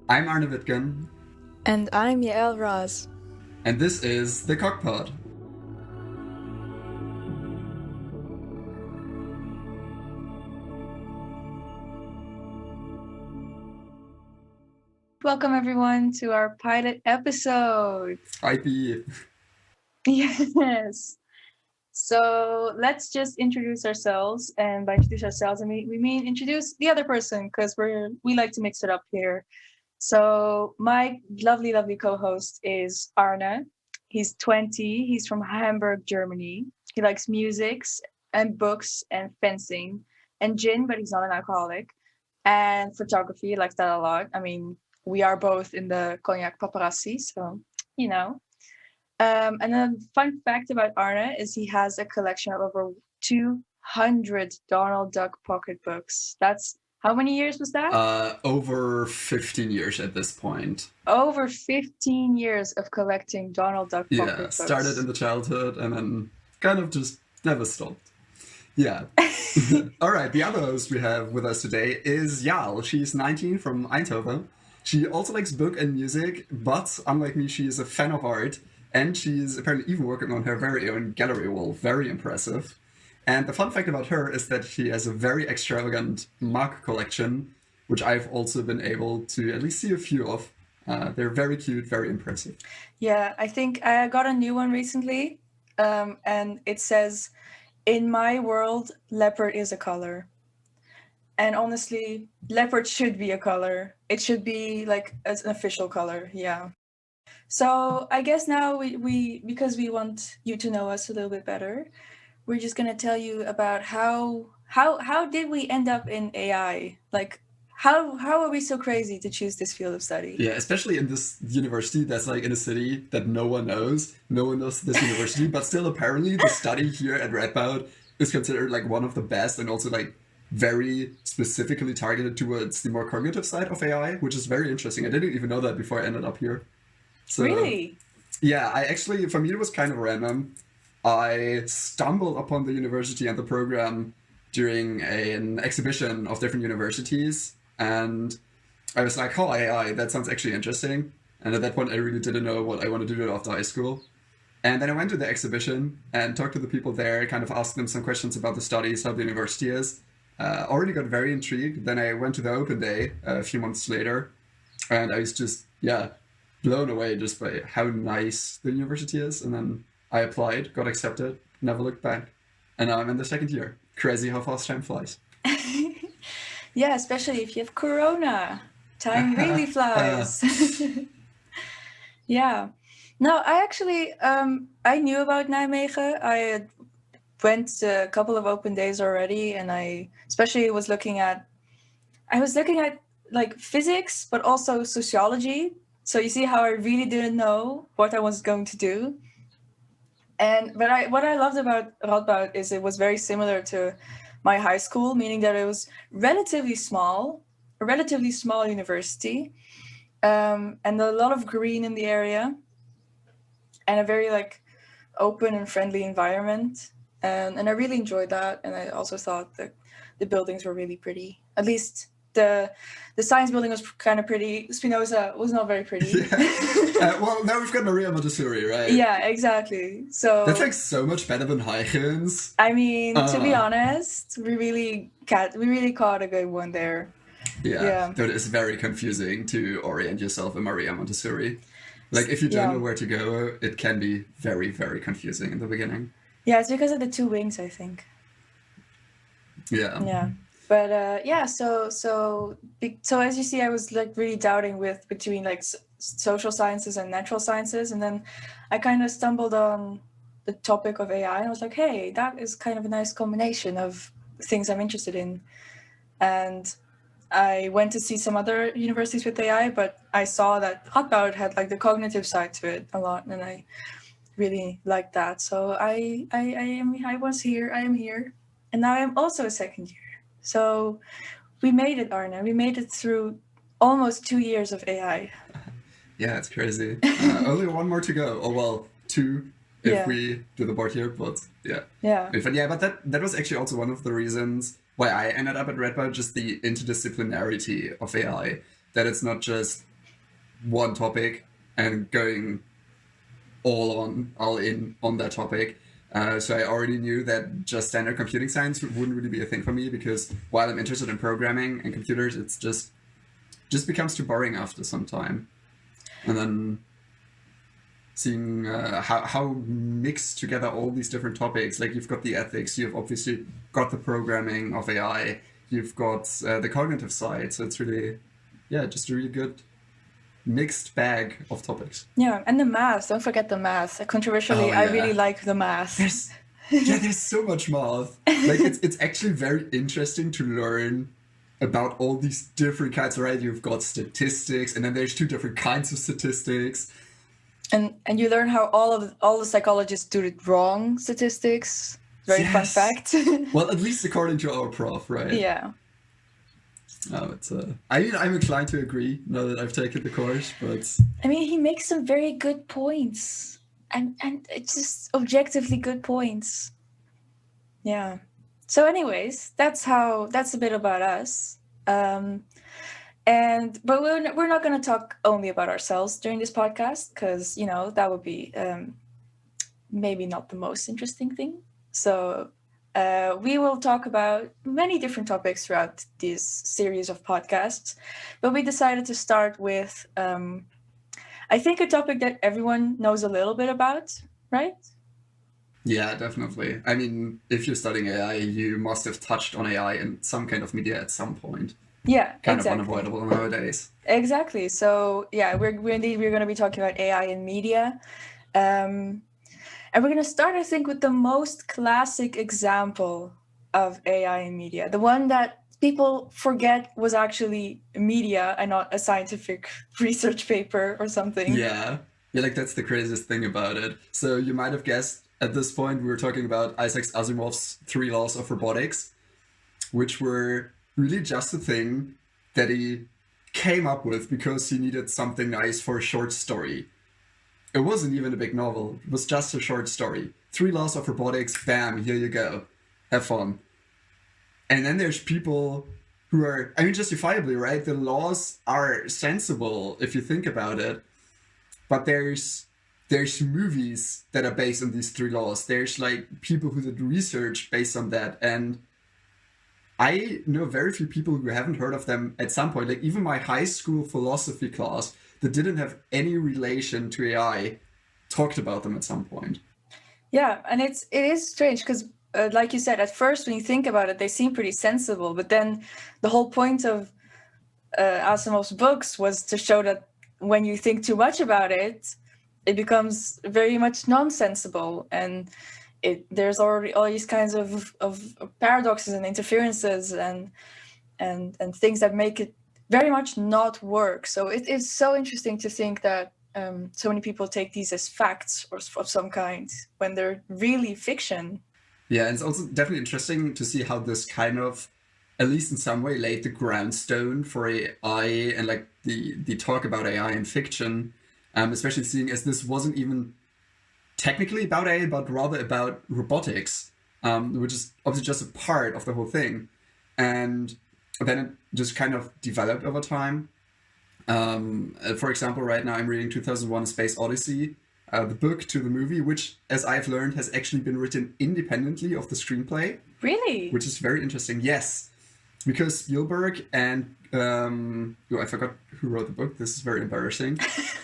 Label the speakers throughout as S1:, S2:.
S1: I'm Arne Wittgen.
S2: And I'm Yael Raz.
S1: And this is the CogPod.
S3: Welcome everyone to our pilot episode.
S1: IP.
S3: Yes. So let's just introduce ourselves, and by introduce ourselves, we mean introduce the other person because we like to mix it up here. So my lovely co-host is Arne. He's 20. He's from Hamburg, Germany. He likes musics and books and fencing and gin, but he's not an alcoholic. And photography, he likes that a lot. I mean, we are both in the cognac PaparaC, so you know. And then fun fact about Arne is he has a collection of over 200 Donald Duck pocketbooks. That's how many years was that?
S1: Over 15 years at this point.
S3: Over 15 years of collecting Donald Duck pocketbooks.
S1: Yeah, started in the childhood and then kind of just never stopped. Yeah. All right, the other host we have with us today is Yael. She's 19 from Eindhoven. She also likes book and music, but unlike me, she is a fan of art. And she's apparently even working on her very own gallery wall. Very impressive. And the fun fact about her is that she has a very extravagant mug collection, which I've also been able to at least see a few of. They're very cute, very impressive.
S3: Yeah, I think I got a new one recently, and it says, "In my world, leopard is a color." And honestly, leopard should be a color. It should be like as an official color, yeah. So I guess now we because we want you to know us a little bit better, we're just gonna tell you about how did we end up in AI? Like how are we so crazy to choose this field of study?
S1: Yeah, especially in this university that's like in a city that no one knows. No one knows this university, but still apparently the study here at Radboud is considered like one of the best and also like very specifically targeted towards the more cognitive side of AI, which is very interesting. I didn't even know that before I ended up here. So,
S3: really?
S1: Yeah, I actually, for me, it was kind of random. I stumbled upon the university and the program during an exhibition of different universities, and I was like, oh, AI, that sounds actually interesting. And at that point, I really didn't know what I wanted to do after high school. And then I went to the exhibition and talked to the people there, kind of asked them some questions about the studies, how the university is. Already got very intrigued. Then I went to the open day a few months later, and I was just, blown away just by how nice the university is. And then I applied, got accepted, never looked back. And now I'm in the second year. Crazy how fast time flies.
S3: Yeah, especially if you have Corona. Time really flies. Yeah. No, I actually, I knew about Nijmegen. I had went to a couple of open days already, and I especially was looking at like physics, but also sociology. So you see how I really didn't know what I was going to do. But what I loved about Radboud is it was very similar to my high school, meaning that it was a relatively small university, and a lot of green in the area, and a very like open and friendly environment. And I really enjoyed that. And I also thought that the buildings were really pretty. At least the science building was kind of pretty. Spinoza was not very pretty.
S1: Yeah. Well, now we've got Maria Montessori, right?
S3: Yeah, exactly. So
S1: that's like so much better than Huygens.
S3: I mean, to be honest, we really caught a good one there.
S1: Yeah. Though it is very confusing to orient yourself in Maria Montessori. Like if you don't know where to go, it can be very, very confusing in the beginning.
S3: Yeah, it's because of the two wings, I think.
S1: Yeah.
S3: Yeah. But so as you see, I was like really doubting between like social sciences and natural sciences, and then I kind of stumbled on the topic of AI, and I was like, hey, that is kind of a nice combination of things I'm interested in. And I went to see some other universities with AI, but I saw that Radboud had like the cognitive side to it a lot, and I really liked that. So I am here, and now I'm also a second year. So we made it, Arne. We made it through almost 2 years of AI.
S1: Yeah, it's crazy. Only one more to go. Oh, well, two if we do the board here, but yeah.
S3: Yeah.
S1: But that was actually also one of the reasons why I ended up at Radboud, just the interdisciplinarity of AI. That it's not just one topic and going all in on that topic. So I already knew that just standard computing science wouldn't really be a thing for me, because while I'm interested in programming and computers, it's just becomes too boring after some time. And then seeing how mixed together all these different topics, like you've got the ethics, you've obviously got the programming of AI, you've got the cognitive side. So it's really, just a really good mixed bag of topics.
S3: Yeah, and the math. Don't forget the math. Controversially, I really like the math.
S1: There's so much math. Like it's actually very interesting to learn about all these different kinds, right? You've got statistics, and then there's two different kinds of statistics.
S3: And you learn how all the psychologists do it wrong. Statistics. Very fun fact.
S1: Well, at least according to our prof, right?
S3: Yeah.
S1: Oh, it's I'm inclined to agree now that I've taken the course, but
S3: I mean, he makes some very good points, and it's just objectively good points. Yeah. So, anyways, that's a bit about us. But we're not going to talk only about ourselves during this podcast, because that would be maybe not the most interesting thing. So we will talk about many different topics throughout this series of podcasts, but we decided to start with I think a topic that everyone knows a little bit about, right?
S1: Yeah, definitely. I mean, if you're studying AI, you must have touched on AI in some kind of media at some point.
S3: Yeah,
S1: kind
S3: exactly.
S1: of unavoidable nowadays.
S3: Exactly. So yeah, we're going to be talking about AI in media, and we're going to start, I think, with the most classic example of AI in media, the one that people forget was actually media and not a scientific research paper or something.
S1: Yeah, like that's the craziest thing about it. So you might have guessed at this point we were talking about Isaac Asimov's 3 laws of robotics, which were really just a thing that he came up with because he needed something nice for a short story. It wasn't even a big novel. It was just a short story. 3 laws of robotics, bam, here you go. Have fun. And then there's people who are, I mean, justifiably, right? The laws are sensible if you think about it. But there's movies that are based on these 3 laws. There's like people who did research based on that. And I know very few people who haven't heard of them at some point. Like even my high school philosophy class that didn't have any relation to AI talked about them at some point.
S3: Yeah, and it is strange because like you said, at first when you think about it, they seem pretty sensible. But then the whole point of Asimov's books was to show that when you think too much about it, it becomes very much nonsensible. And there's already all these kinds of paradoxes and interferences and things that make it very much not work. So it is so interesting to think that so many people take these as facts or of some kind when they're really fiction.
S1: Yeah, and it's also definitely interesting to see how this kind of, at least in some way, laid the groundstone for AI and like the talk about AI in fiction, especially seeing as this wasn't even technically about AI, but rather about robotics, which is obviously just a part of the whole thing. And then it just kind of developed over time. For example, right now I'm reading 2001: Space Odyssey, the book to the movie, which, as I've learned, has actually been written independently of the screenplay.
S3: Really?
S1: Which is very interesting, yes. Because Spielberg and, I forgot who wrote the book, this is very embarrassing,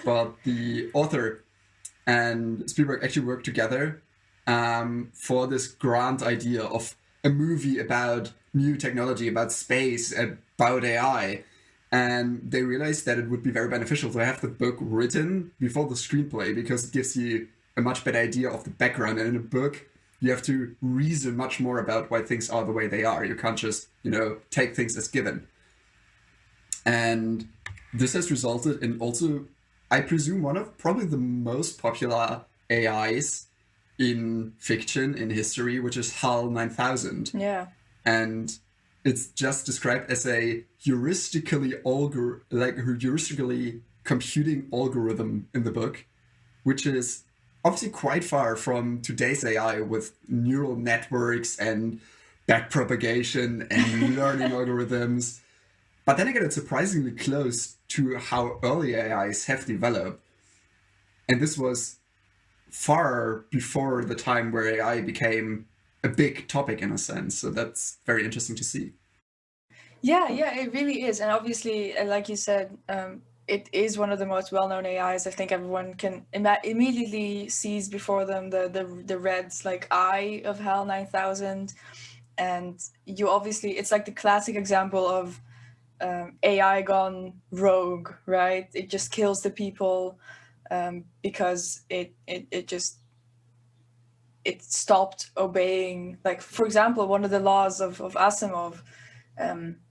S1: but the author and Spielberg actually worked together for this grand idea of a movie about new technology, about space, about AI. And they realized that it would be very beneficial to have the book written before the screenplay because it gives you a much better idea of the background. And in a book, you have to reason much more about why things are the way they are. You can't just, take things as given. And this has resulted in also, I presume, one of probably the most popular AIs in fiction, in history, which is HAL 9000.
S3: Yeah.
S1: And it's just described as a heuristically computing algorithm in the book, which is obviously quite far from today's AI with neural networks and backpropagation and learning algorithms. But then again, it's surprisingly close to how early AIs have developed. And this was far before the time where AI became a big topic in a sense. So that's very interesting to see.
S3: Yeah, it really is. And obviously, like you said, it is one of the most well-known AIs. I think everyone can immediately sees before them the Red's like eye of HAL 9000. And you obviously, it's like the classic example of AI gone rogue, right? It just kills the people because it stopped obeying. Like, for example, one of the laws of Asimov,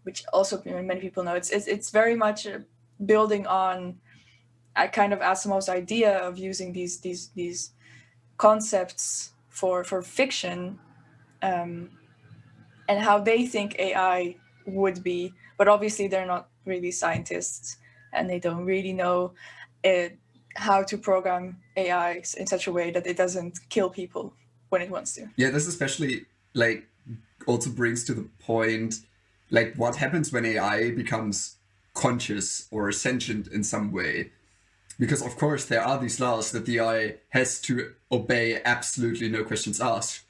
S3: which also many people know, it's very much building on a kind of Asimov's idea of using these concepts for fiction, and how they think AI would be. But obviously, they're not really scientists, and they don't really know how to program AI in such a way that it doesn't kill people when it wants to.
S1: Yeah, this especially like also brings to the point like what happens when AI becomes conscious or sentient in some way. Because of course there are these laws that the AI has to obey, absolutely no questions asked.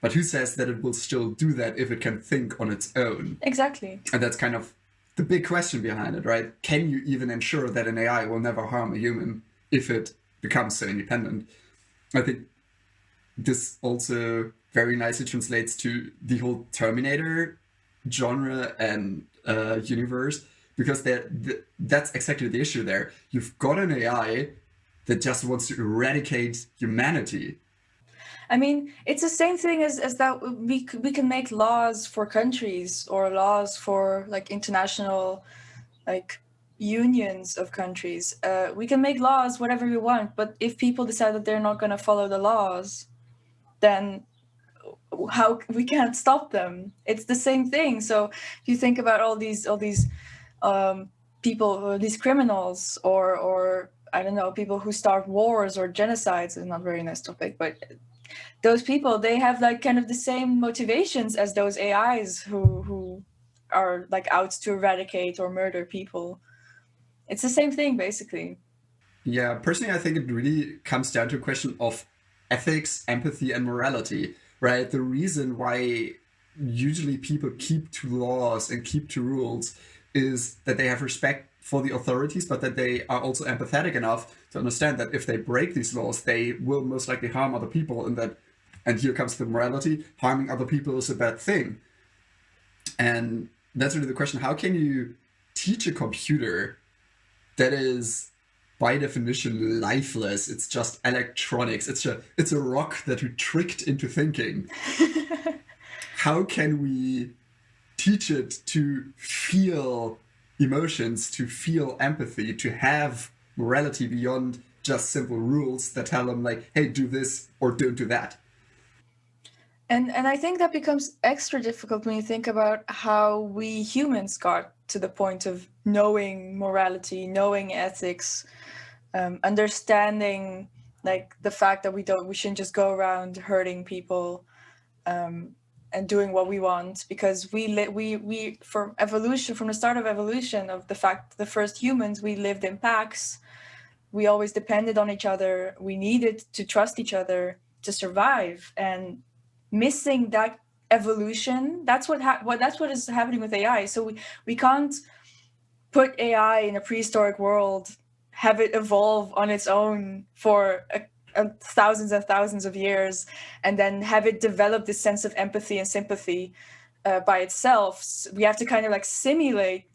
S1: But who says that it will still do that if it can think on its own?
S3: Exactly.
S1: And that's kind of the big question behind it, right? Can you even ensure that an AI will never harm a human if it becomes so independent? I think this also very nicely translates to the whole Terminator genre and universe, because that's exactly the issue there. You've got an AI that just wants to eradicate humanity.
S3: I mean, it's the same thing as that we can make laws for countries or laws for like international like unions of countries. We can make laws whatever we want, but if people decide that they're not going to follow the laws, then how we can't stop them. It's the same thing. So if you think about all these people, these criminals, or I don't know, people who start wars or genocides, is not a very nice topic, but those people, they have like kind of the same motivations as those AIs who are like out to eradicate or murder people. It's the same thing, basically.
S1: Yeah, personally, I think it really comes down to a question of ethics, empathy, and morality, right? The reason why usually people keep to laws and keep to rules is that they have respect for the authorities, but that they are also empathetic enough to understand that if they break these laws, they will most likely harm other people, and here comes the morality, harming other people is a bad thing. And that's really the question, how can you teach a computer that is by definition lifeless? It's just electronics. It's a rock that we tricked into thinking. How can we teach it to feel emotions, to feel empathy, to have morality beyond just simple rules that tell them like, hey, do this or don't do that?
S3: And I think that becomes extra difficult when you think about how we humans got to the point of knowing morality, knowing ethics, understanding like the fact that we shouldn't just go around hurting people and doing what we want, because we from evolution, from the start of evolution, of the fact the first humans, we lived in packs. We always depended on each other. We needed to trust each other to survive, and missing that evolution, that's what is happening with AI. So we can't put AI in a prehistoric world, have it evolve on its own for thousands and thousands of years, and then have it develop this sense of empathy and sympathy by itself. So we have to kind of like simulate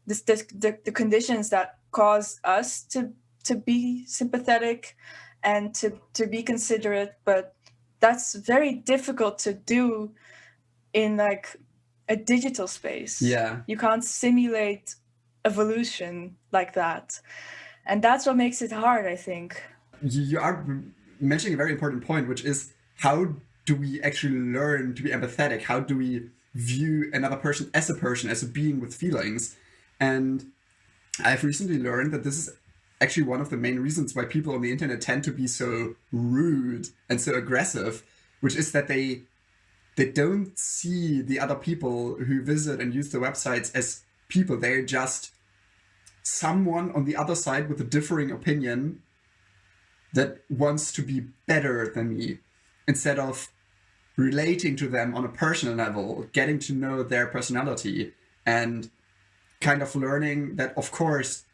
S3: the conditions that cause us to be sympathetic and to be considerate, but that's very difficult to do in like a digital space.
S1: Yeah.
S3: You can't simulate evolution like that. And that's what makes it hard, I think.
S1: You are mentioning a very important point, which is how do we actually learn to be empathetic? How do we view another person, as a being with feelings? And I've recently learned that this is actually one of the main reasons why people on the internet tend to be so rude and so aggressive, which is that they don't see the other people who visit and use the websites as people. They're just someone on the other side with a differing opinion that wants to be better than me, instead of relating to them on a personal level, getting to know their personality, and kind of learning that, of course,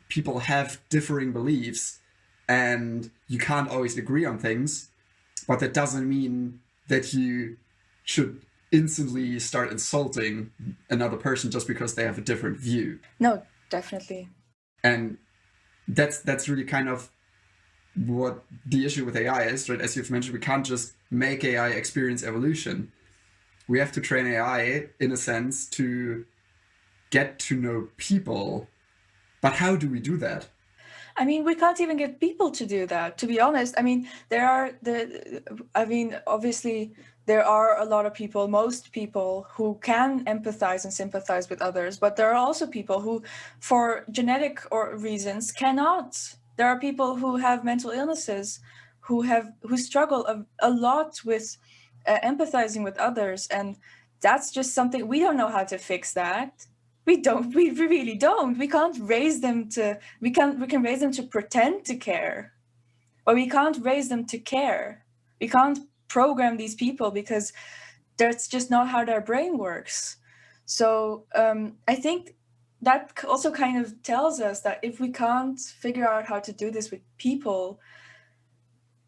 S1: people have differing beliefs and you can't always agree on things, but that doesn't mean that you should instantly start insulting another person just because they have a different view.
S3: No, definitely.
S1: And that's really kind of what the issue with AI is, right? As you've mentioned, we can't just make AI experience evolution. We have to train AI, in a sense, to get to know people. But how do we do that?
S3: I mean, we can't even get people to do that, to be honest. I mean, obviously, there are a lot of people, most people, who can empathize and sympathize with others, but there are also people who, for genetic reasons, cannot. There are people who have mental illnesses, who struggle a lot with empathizing with others, and that's just something we don't know how to fix that. We really don't. We can't raise them to. We can raise them to pretend to care, but we can't raise them to care. We can't program these people because that's just not how their brain works. So I think that also kind of tells us that if we can't figure out how to do this with people,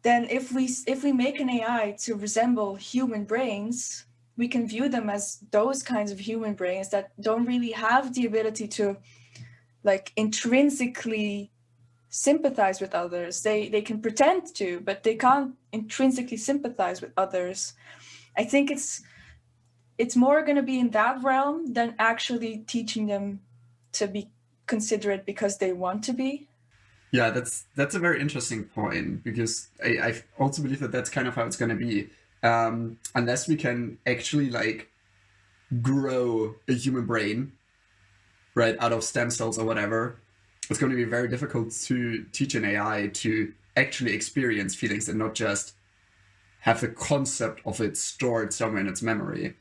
S3: then if we make an AI to resemble human brains, we can view them as those kinds of human brains that don't really have the ability to, like, intrinsically sympathize with others. They can pretend to, but they can't intrinsically sympathize with others. I think it's more going to be in that realm than actually teaching them to be considerate because they want to be.
S1: Yeah, that's a very interesting point, because I also believe that that's kind of how it's going to be. Unless we can actually, like, grow a human brain, right, out of stem cells or whatever, it's going to be very difficult to teach an AI to actually experience feelings and not just have the concept of it stored somewhere in its memory.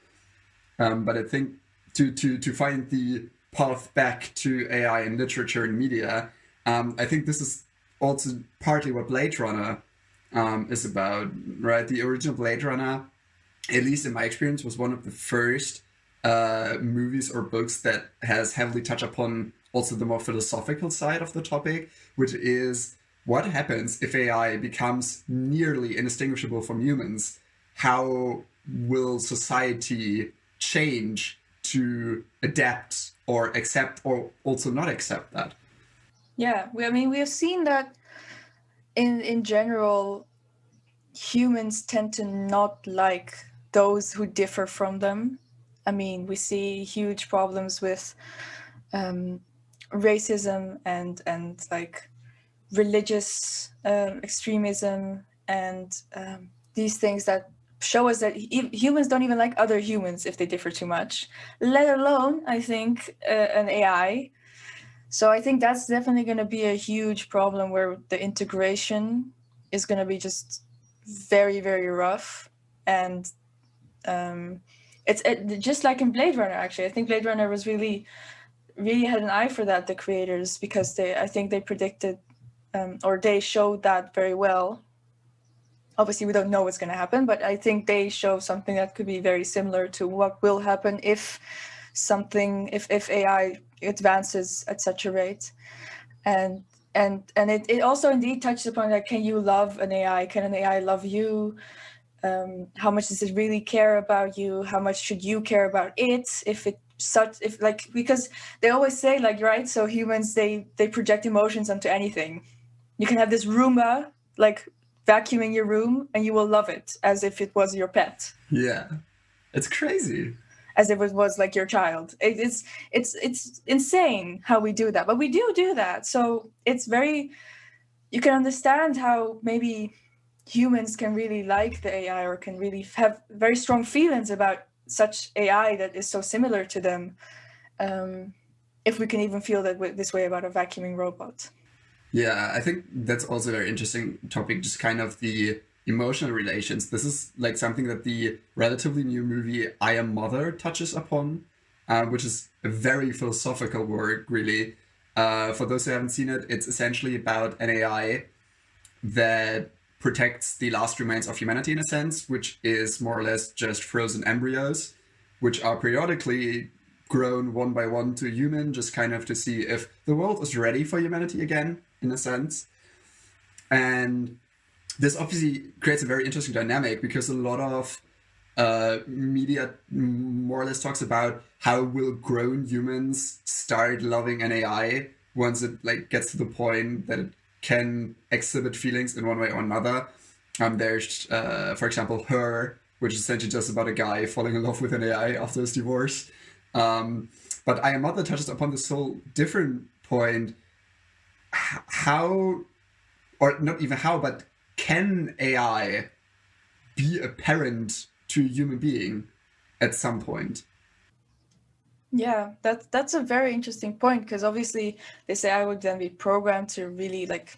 S1: But I think to find the path back to AI in literature and media, I think this is also partly what Blade Runner is about, right? The original Blade Runner, at least in my experience, was one of the first movies or books that has heavily touched upon also the more philosophical side of the topic, which is what happens if AI becomes nearly indistinguishable from humans? How will society change to adapt or accept or also not accept that?
S3: Yeah, we have seen that in general, humans tend to not like those who differ from them. I mean, we see huge problems with racism and like religious extremism and these things that show us that humans don't even like other humans if they differ too much, let alone, I think, an AI. So I think that's definitely going to be a huge problem where the integration is going to be just very, very rough. And it's just like in Blade Runner, actually. I think Blade Runner was really had an eye for that, the creators, because I think they predicted or they showed that very well. Obviously, we don't know what's going to happen, but I think they show something that could be very similar to what will happen if AI advances at such a rate. And it also indeed touches upon, like, can you love an AI? Can an AI love you? How much does it really care about you? How much should you care about it? Because they always say, like, right, so humans, they project emotions onto anything. You can have this Roomba, like, vacuuming your room, and you will love it as if it was your pet.
S1: Yeah, it's crazy.
S3: As if it was like your child. It's insane how we do that, but we do that. So it's very, you can understand how maybe humans can really like the AI or can really have very strong feelings about such AI that is so similar to them. If we can even feel that this way about a vacuuming robot.
S1: Yeah, I think that's also a very interesting topic, just kind of the emotional relations. This is like something that the relatively new movie I Am Mother touches upon. which is a very philosophical work, really. For those who haven't seen it, it's essentially about an AI that protects the last remains of humanity in a sense, which is more or less just frozen embryos, which are periodically grown one by one to a human, just kind of to see if the world is ready for humanity again, in a sense. And this obviously creates a very interesting dynamic because a lot of media more or less talks about how will grown humans start loving an AI once it like gets to the point that it can exhibit feelings in one way or another. There's, for example, Her, which is essentially just about a guy falling in love with an AI after his divorce. But I Am Mother touches upon this whole different point. How, or not even how, but can AI be a parent to a human being at some point?
S2: Yeah, that's a very interesting point, because obviously this AI would then be programmed to really like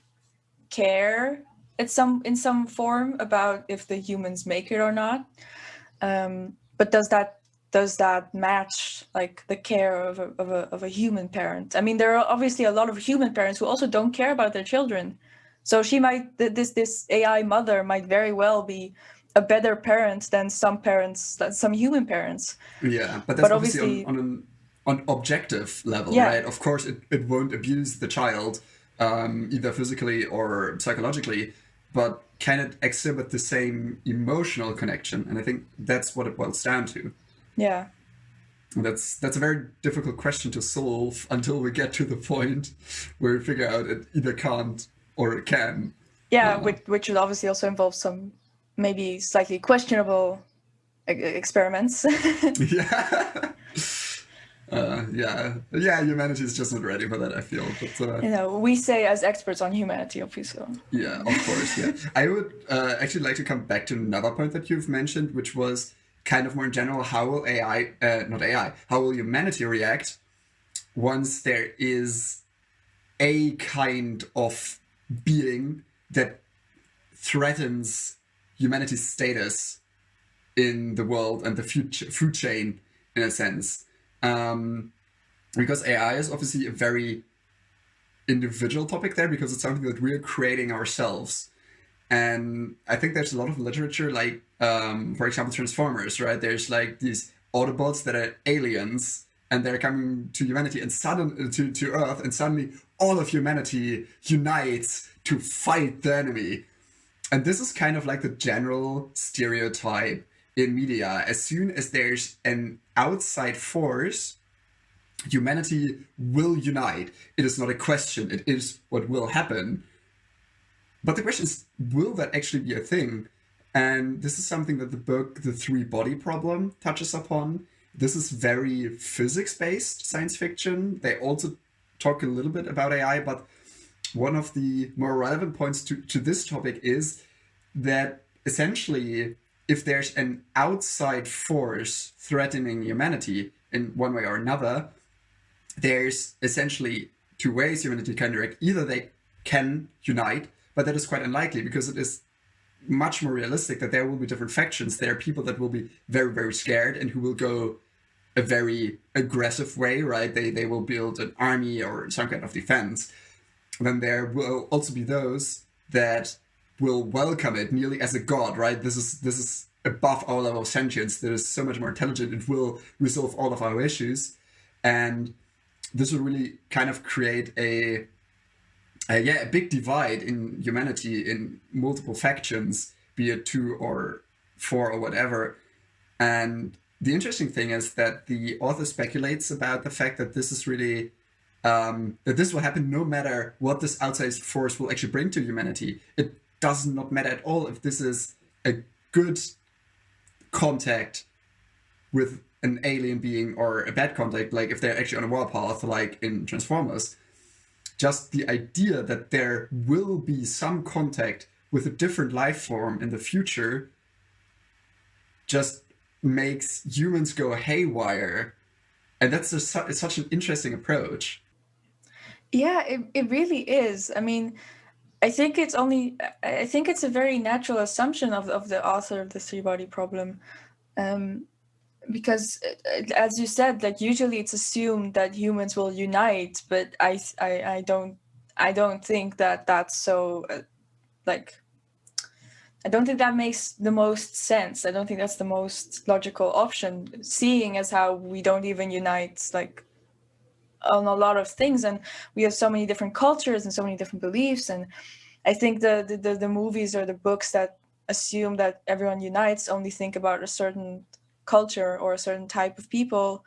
S2: care in some form about if the humans make it or not. But does that match like the care of a human parent? I mean, there are obviously a lot of human parents who also don't care about their children. So this AI mother might very well be a better parent than some human parents.
S1: Yeah, but that's
S2: But
S1: obviously
S2: obviously,
S1: on an objective level,
S2: yeah.
S1: right? Of course, it won't abuse the child, either physically or psychologically, but can it exhibit the same emotional connection? And I think that's what it boils down to.
S2: Yeah.
S1: And that's a very difficult question to solve until we get to the point where we figure out it either can't or it can.
S2: Yeah, which would obviously also involve some maybe slightly questionable experiments.
S1: Yeah. Yeah, humanity is just not ready for that, I feel. But
S2: We say as experts on humanity, obviously.
S1: yeah, of course, yeah. I would actually like to come back to another point that you've mentioned, which was kind of more in general, how will how will humanity react once there is a kind of being that threatens humanity's status in the world and the food chain, in a sense. Because AI is obviously a very individual topic there, because it's something that we're creating ourselves. And I think there's a lot of literature, like, for example, Transformers, right? There's like these Autobots that are aliens, and they're coming to humanity and to Earth, and suddenly all of humanity unites to fight the enemy. And this is kind of like the general stereotype in media. As soon as there's an outside force, humanity will unite. It is not a question, it is what will happen. But the question is, will that actually be a thing? And this is something that the book, The Three-Body Problem, touches upon. This is very physics-based science fiction. They also talk a little bit about AI, but one of the more relevant points to this topic is that essentially, if there's an outside force threatening humanity in one way or another, there's essentially two ways humanity can react. Either they can unite, but that is quite unlikely because it is much more realistic that there will be different factions. There are people that will be very, very scared and who will go a very aggressive way, right? They will build an army or some kind of defense. And then there will also be those that will welcome it nearly as a god, right? This is above our level of sentience. That is so much more intelligent. It will resolve all of our issues. And this will really kind of create a big divide in humanity in multiple factions, be it 2 or 4 or whatever. And the interesting thing is that the author speculates about the fact that this is really that this will happen no matter what this outside force will actually bring to humanity. It does not matter at all if this is a good contact with an alien being or a bad contact, like if they're actually on a warpath, like in Transformers. Just the idea that there will be some contact with a different life form in the future just makes humans go haywire. And that's such an interesting approach.
S2: Yeah, it really is. I mean, I think it's a very natural assumption of the author of the Three-Body Problem. because as you said, like usually it's assumed that humans will unite, but I don't think that that's so like I don't think that makes the most sense. I don't think that's the most logical option, seeing as how we don't even unite like on a lot of things, and we have so many different cultures and so many different beliefs. And I think the movies or the books that assume that everyone unites only think about a certain culture or a certain type of people,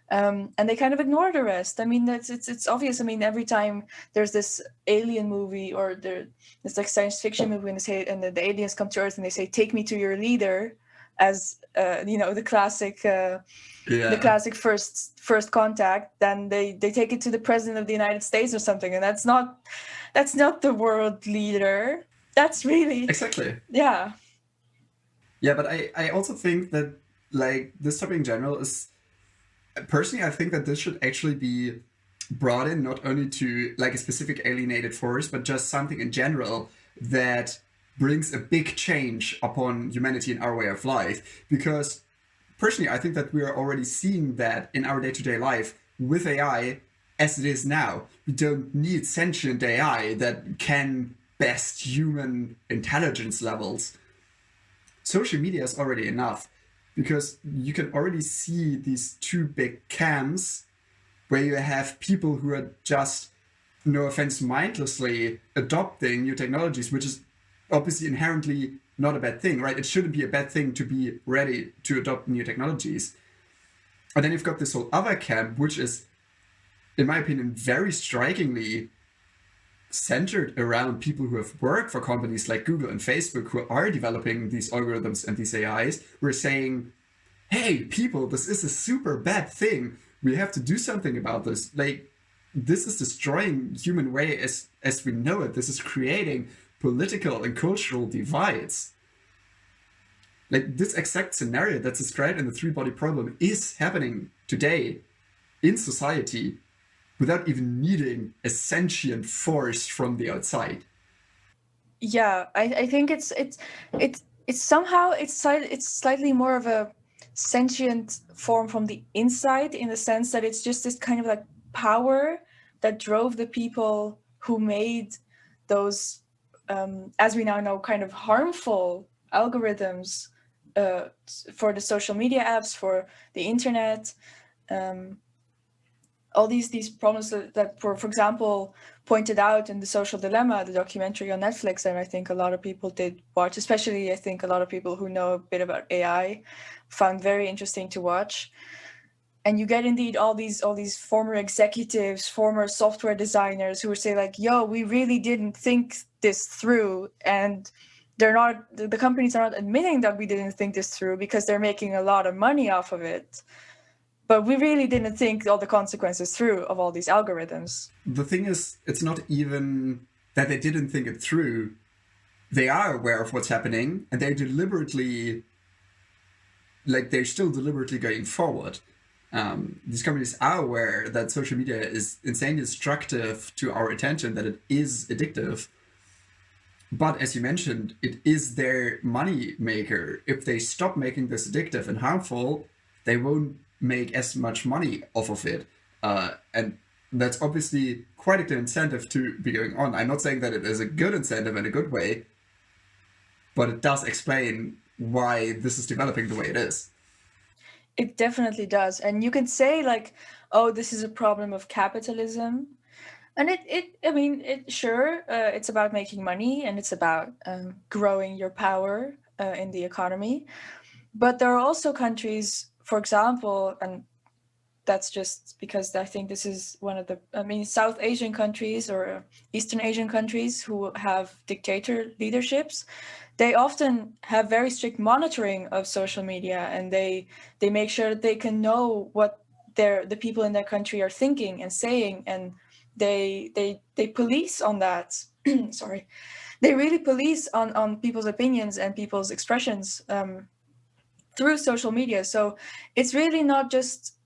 S2: and they kind of ignore the rest. I mean, it's obvious. I mean, every time there's this alien movie or there's like science fiction movie and they say, and the aliens come to Earth and they say, "Take me to your leader," as the classic. The
S1: Yeah,
S2: classic first contact, then they take it to the president of the United States or something, and that's not the world leader. That's really,
S1: exactly.
S2: yeah.
S1: Yeah, but I also think that like this topic in general is, personally, I think that this should actually be brought in not only to like a specific alienated force, but just something in general that brings a big change upon humanity and our way of life. Because personally, I think that we are already seeing that in our day-to-day life with AI as it is now. We don't need sentient AI that can best human intelligence levels. Social media is already enough, because you can already see these two big camps where you have people who are just, no offense, mindlessly adopting new technologies, which is obviously inherently not a bad thing, right? It shouldn't be a bad thing to be ready to adopt new technologies. And then you've got this whole other camp, which is, in my opinion, very strikingly centered around people who have worked for companies like Google and Facebook who are developing these algorithms and these AIs. We're saying, hey, people, this is a super bad thing. We have to do something about this. Like, this is destroying human way as we know it. This is creating political and cultural divides. Like, this exact scenario that's described in the three-body problem is happening today in society without even needing a sentient force from the outside.
S2: Yeah, I think it's somehow it's slightly more of a sentient form from the inside, in the sense that it's just this kind of like power that drove the people who made those, as we now know, kind of harmful algorithms for the social media apps, for the internet. Um, all these problems that were, for example, pointed out in The Social Dilemma, the documentary on Netflix, and I think a lot of people did watch, especially I think a lot of people who know a bit about AI found very interesting to watch. And you get indeed all these former executives, former software designers who would say like, yo, we really didn't think this through. And the companies are not admitting that we didn't think this through because they're making a lot of money off of it. But we really didn't think all the consequences through of all these algorithms.
S1: The thing is, it's not even that they didn't think it through. They are aware of what's happening, and they're still deliberately going forward. These companies are aware that social media is insanely destructive to our attention, that it is addictive. But as you mentioned, it is their money maker. If they stop making this addictive and harmful, they won't make as much money off of it. And that's obviously quite a good incentive to be going on. I'm not saying that it is a good incentive in a good way, but it does explain why this is developing the way it is.
S2: It definitely does. And you can say like, oh, this is a problem of capitalism. And it's about making money, and it's about growing your power in the economy. But there are also countries, for example, and that's just because I think this is one of South Asian countries or Eastern Asian countries who have dictator leaderships. They often have very strict monitoring of social media, and they make sure that they can know what the people in their country are thinking and saying, and they police on that. Sorry, they really police on people's opinions and people's expressions through social media. So it's really not just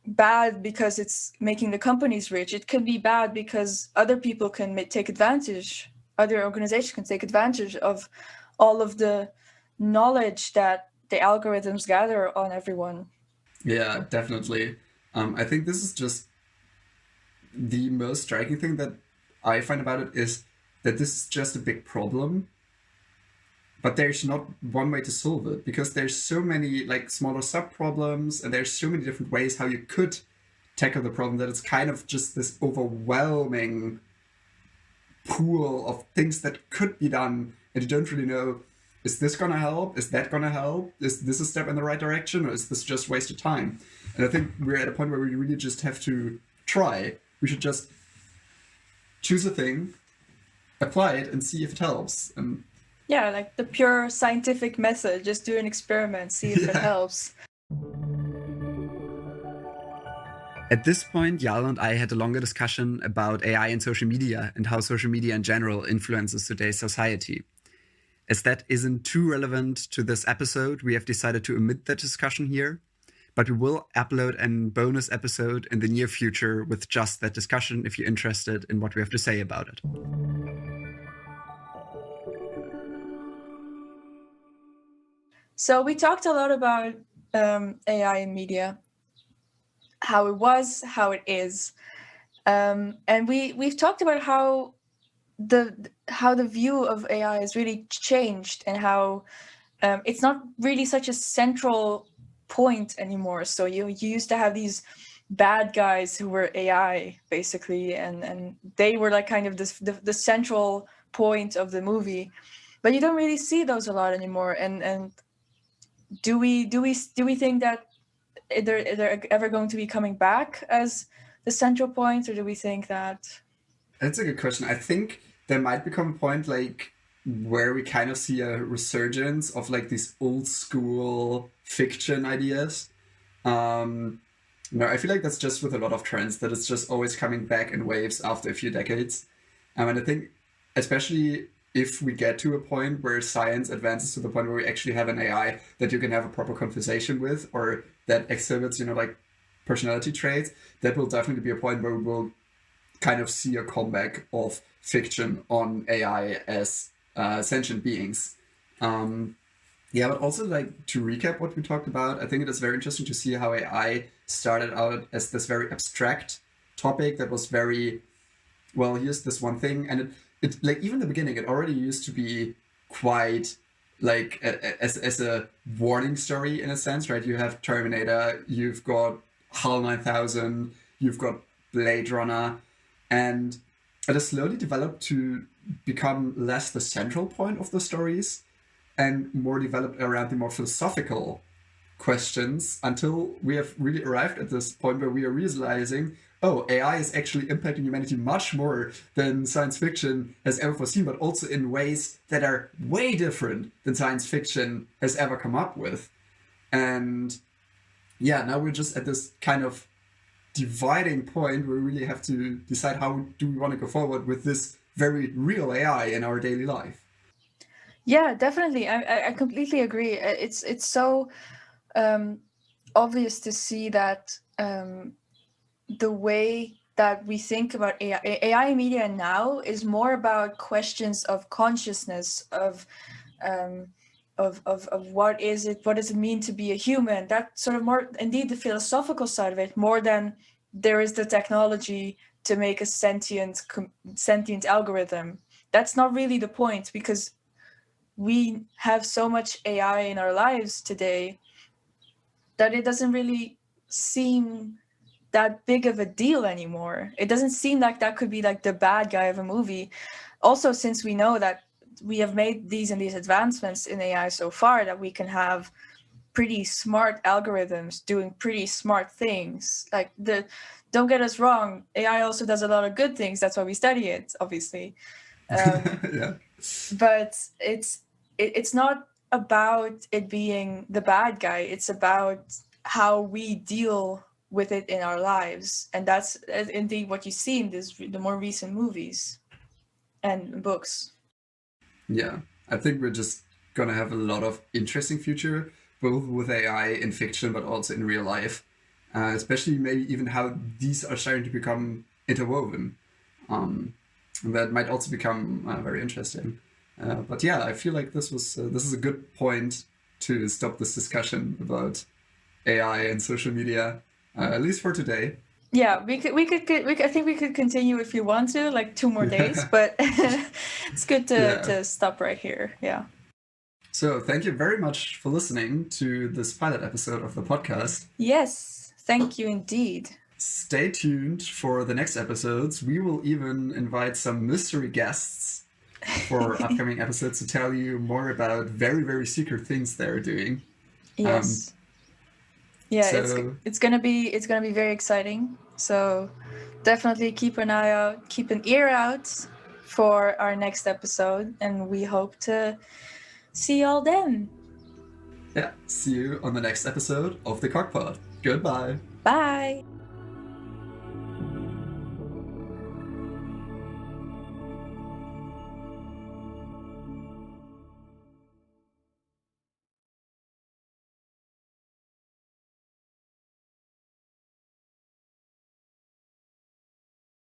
S2: bad because it's making the companies rich. It can be bad because other people can take advantage, other organizations can take advantage of all of the knowledge that the algorithms gather on everyone.
S1: Yeah, definitely. I think this is just the most striking thing that I find about it is that this is just a big problem, but there's not one way to solve it because there's so many like smaller sub problems and there's so many different ways how you could tackle the problem that it's kind of just this overwhelming pool of things that could be done and you don't really know, is this gonna help? Is that gonna help? Is this a step in the right direction or is this just wasted time? And I think we're at a point where we really just have to try. We should just choose a thing, apply it and see if it helps. And
S2: yeah, like the pure scientific method, just do an experiment, see if it helps.
S1: At this point, Jarl and I had a longer discussion about AI and social media and how social media in general influences today's society. As that isn't too relevant to this episode, we have decided to omit that discussion here, but we will upload a bonus episode in the near future with just that discussion if you're interested in what we have to say about it.
S2: So we talked a lot about AI in media, how it was, how it is, and we've talked about how the view of AI has really changed and how it's not really such a central point anymore. So you used to have these bad guys who were AI basically, and they were like kind of the central point of the movie, but you don't really see those a lot anymore. And do we think that they're ever going to be coming back as the central point, or do we think that?
S1: That's a good question. I think there might become a point like where we kind of see a resurgence of like these old school fiction ideas. No, I feel like that's just with a lot of trends that it's just always coming back in waves after a few decades. And I think especially if we get to a point where science advances to the point where we actually have an AI that you can have a proper conversation with or that exhibits, like personality traits, that will definitely be a point where we will kind of see a comeback of fiction on AI as sentient beings. Yeah, but also like to recap what we talked about, I think it is very interesting to see how AI started out as this very abstract topic that was very, well, here's this one thing. And it like even in the beginning, it already used to be quite like as a warning story in a sense, right? You have Terminator, you've got HAL 9000, you've got Blade Runner, and it has slowly developed to become less the central point of the stories and more developed around the more philosophical questions until we have really arrived at this point where we are realizing, oh, AI is actually impacting humanity much more than science fiction has ever foreseen, but also in ways that are way different than science fiction has ever come up with. And yeah, now we're just at this kind of dividing point where we really have to decide how do we want to go forward with this very real AI in our daily life.
S2: Yeah, definitely. I completely agree. It's so obvious to see that the way that we think about AI media now is more about questions of consciousness, of what is it, what does it mean to be a human? That sort of more, indeed, the philosophical side of it, more than there is the technology to make a sentient algorithm. That's not really the point, because we have so much AI in our lives today that it doesn't really seem that big of a deal anymore. It doesn't seem like that could be like the bad guy of a movie. Also, since we know that we have made these advancements in AI so far, that we can have pretty smart algorithms doing pretty smart things. Like don't get us wrong, AI also does a lot of good things. That's why we study it, obviously.
S1: Yeah.
S2: But it's not about it being the bad guy. It's about how we deal with it in our lives, and that's indeed what you see in the more recent movies and books.
S1: Yeah, I think we're just gonna have a lot of interesting future, both with AI in fiction but also in real life, especially maybe even how these are starting to become interwoven. That might also become very interesting. But yeah, I feel like this is a good point to stop this discussion about AI and social media, at least for today.
S2: Yeah, we could. I think we could continue if you want to, like 2 more days. But it's good to stop right here. Yeah.
S1: So thank you very much for listening to this pilot episode of the podcast.
S2: Yes, thank you indeed.
S1: Stay tuned for the next episodes. We will even invite some mystery guests for upcoming episodes to tell you more about very, very secret things they're doing.
S2: Yes. It's gonna be very exciting. So definitely keep an eye out, keep an ear out for our next episode, and we hope to see y'all then.
S1: Yeah, see you on the next episode of the CogPod. Goodbye.
S2: Bye.